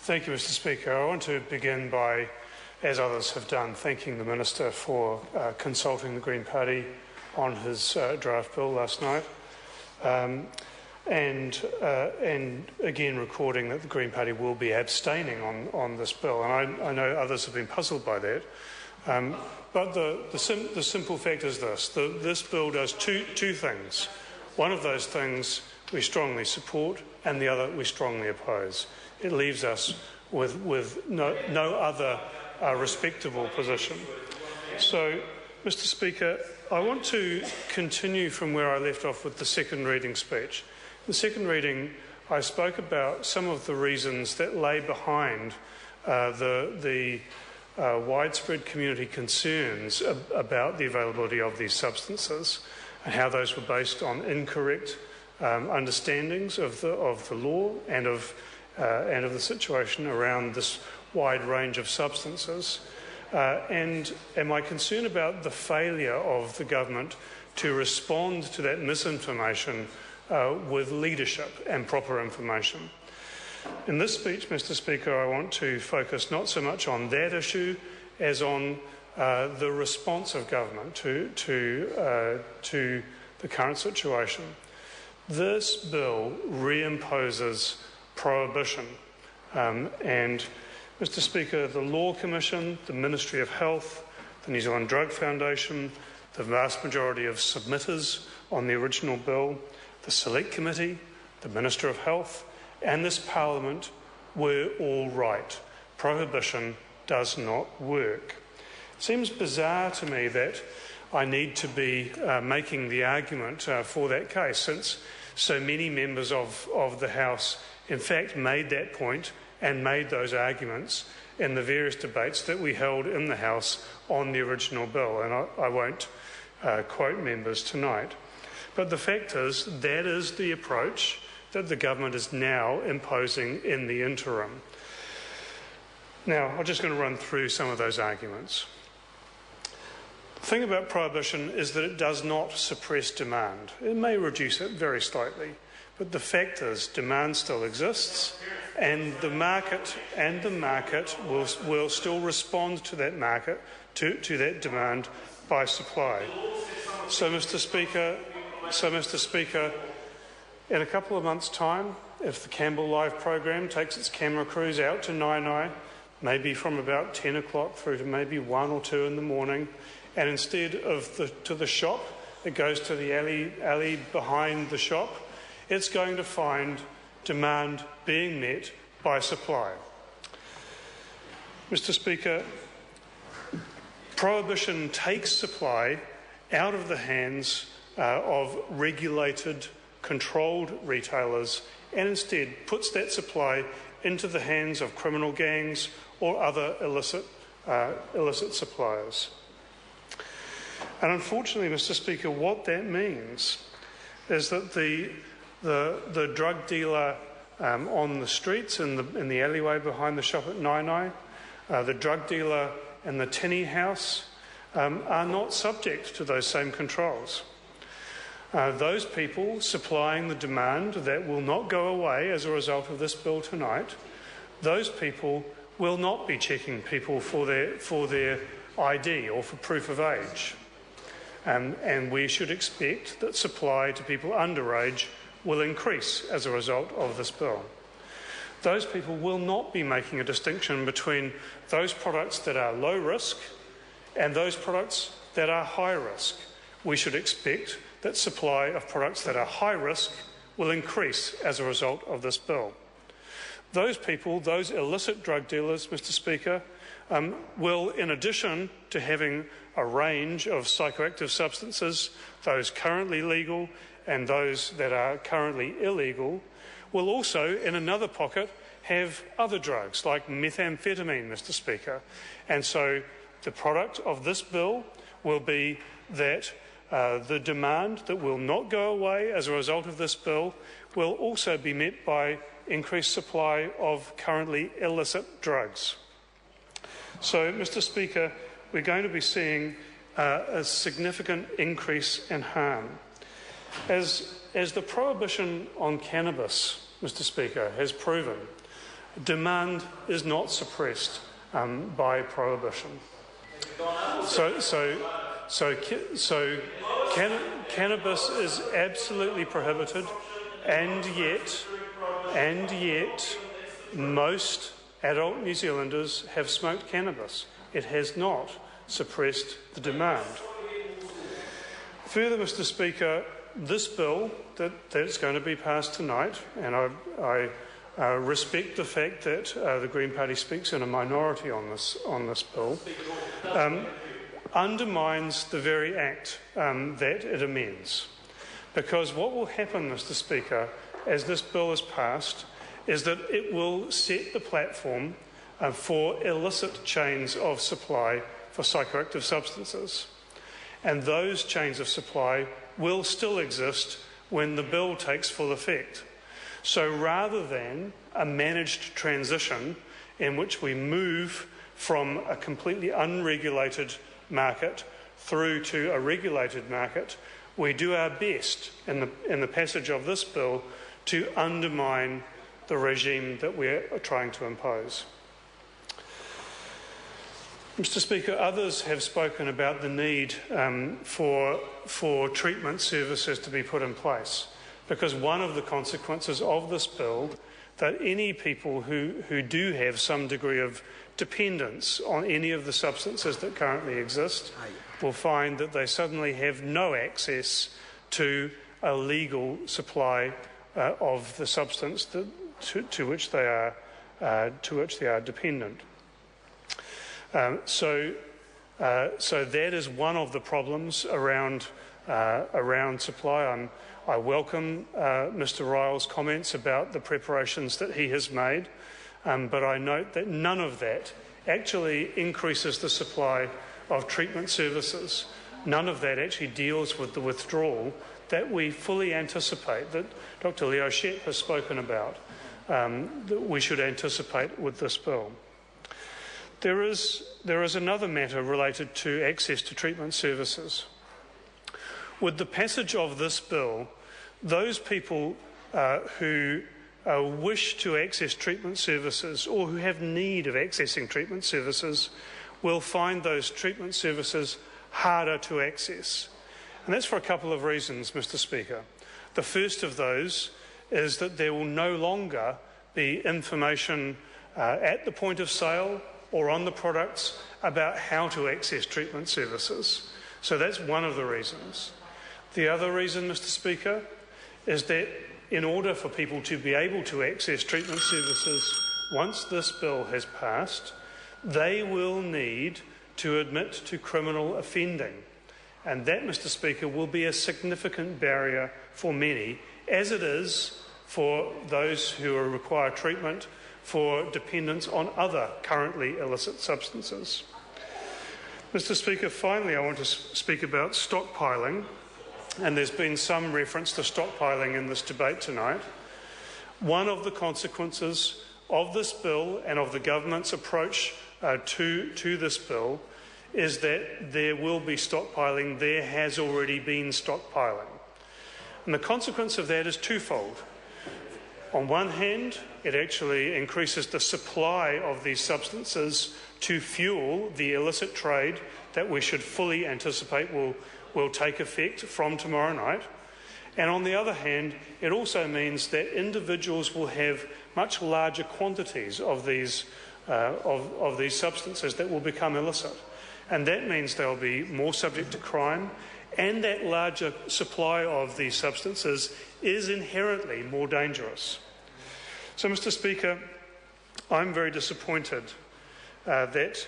Thank you, Mr Speaker. I want to begin by, as others have done, thanking the Minister for consulting the Green Party on his draft bill last night, and again recording that the Green Party will be abstaining on this bill. And I know others have been puzzled by that. But the simple fact is this. This bill does two things. One of those things we strongly support and the other we strongly oppose. It leaves us with no other respectable position. So, Mr Speaker, I want to continue from where I left off with the second reading speech. In the second reading, I spoke about some of the reasons that lay behind the widespread community concerns about the availability of these substances and how those were based on incorrect understandings of the law and of the situation around this wide range of substances, and my concern about the failure of the government to respond to that misinformation with leadership and proper information. In this speech, Mr Speaker, I want to focus not so much on that issue as on the response of government to the current situation. This bill reimposes prohibition, and Mr Speaker, the Law Commission, the Ministry of Health, the New Zealand Drug Foundation, the vast majority of submitters on the original bill, the Select Committee, the Minister of Health, and this Parliament were all right. Prohibition does not work. It seems bizarre to me that I need to be making the argument for that case, since so many members of the House in fact made that point and made those arguments in the various debates that we held in the House on the original bill. And I won't quote members tonight. But the fact is, that is the approach that the government is now imposing in the interim. Now, I'm just going to run through some of those arguments. The thing about prohibition is that it does not suppress demand. It may reduce it very slightly, but the fact is demand still exists, and the market will still respond to that market, to that demand by supply. So, Mr Speaker, in a couple of months' time, if the Campbell Live program takes its camera crews out to Nainai, maybe from about 10 o'clock through to maybe 1 or 2 in the morning, and instead of to the shop, it goes to the alley behind the shop, it's going to find demand being met by supply. Mr Speaker, prohibition takes supply out of the hands of regulated, controlled retailers and instead puts that supply into the hands of criminal gangs or other illicit suppliers. And unfortunately, Mr Speaker, what that means is that the drug dealer on the streets, in the alleyway behind the shop at Nainai, the drug dealer in the tinny house are not subject to those same controls. Those people supplying the demand that will not go away as a result of this bill tonight, those people will not be checking people for their ID or for proof of age. And we should expect that supply to people underage will increase as a result of this bill. Those people will not be making a distinction between those products that are low risk and those products that are high risk. We should expect that supply of products that are high risk will increase as a result of this bill. Those people, those illicit drug dealers, Mr Speaker, will, in addition to having a range of psychoactive substances, those currently legal and those that are currently illegal, will also, in another pocket, have other drugs like methamphetamine, Mr Speaker. And so the product of this bill will be that the demand that will not go away as a result of this bill will also be met by increased supply of currently illicit drugs. So, Mr Speaker, we're going to be seeing a significant increase in harm. As the prohibition on cannabis, Mr Speaker, has proven, Demand is not suppressed by prohibition. Cannabis is absolutely prohibited, and yet most adult New Zealanders have smoked cannabis. It has not suppressed the demand. Further, Mr. Speaker, this bill that's going to be passed tonight, and I respect the fact that the Green Party speaks in a minority on this bill, undermines the very act that it amends. Because what will happen, Mr. Speaker, as this bill is passed, is that it will set the platform for illicit chains of supply for psychoactive substances. And those chains of supply will still exist when the bill takes full effect. So rather than a managed transition in which we move from a completely unregulated market through to a regulated market, we do our best in the passage of this bill to undermine the regime that we're trying to impose. Mr. Speaker, others have spoken about the need for treatment services to be put in place, because one of the consequences of this bill that any people who do have some degree of dependence on any of the substances that currently exist will find that they suddenly have no access to a legal supply of the substance to which they are dependent. So that is one of the problems around supply. I welcome Mr. Ryle's comments about the preparations that he has made, but I note that none of that actually increases the supply of treatment services. None of that actually deals with the withdrawal that we fully anticipate, that Dr. Leo Shep has spoken about, that we should anticipate with this bill. There is another matter related to access to treatment services. With the passage of this bill, those people who wish to access treatment services or who have need of accessing treatment services will find those treatment services harder to access. And that's for a couple of reasons, Mr. Speaker. The first of those is that there will no longer be information at the point of sale or on the products about how to access treatment services. So that's one of the reasons. The other reason, Mr. Speaker, is that in order for people to be able to access treatment services once this bill has passed, they will need to admit to criminal offending. And that, Mr. Speaker, will be a significant barrier for many, as it is for those who require treatment for dependence on other currently illicit substances. Mr. Speaker, finally I want to speak about stockpiling, and there's been some reference to stockpiling in this debate tonight. One of the consequences of this bill and of the government's approach to this bill is that there will be stockpiling. There has already been stockpiling. And the consequence of that is twofold. On one hand, it actually increases the supply of these substances to fuel the illicit trade that we should fully anticipate will take effect from tomorrow night. And on the other hand, it also means that individuals will have much larger quantities of these substances that will become illicit. And that means they'll be more subject to crime, and that larger supply of these substances is inherently more dangerous. So, Mr. Speaker, I'm very disappointed that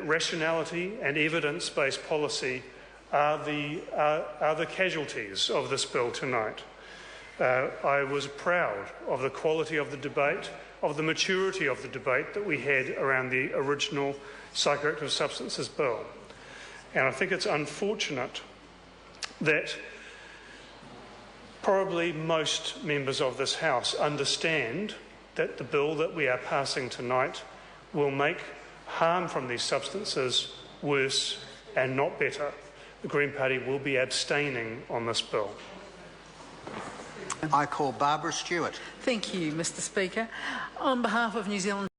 rationality and evidence-based policy are the casualties of this bill tonight. I was proud of the quality of the debate, of the maturity of the debate that we had around the original Psychoactive Substances Bill. And I think it's unfortunate that probably most members of this House understand that the bill that we are passing tonight will make harm from these substances worse and not better. The Green Party will be abstaining on this bill. I call Barbara Stewart. Thank you, Mr. Speaker. On behalf of New Zealand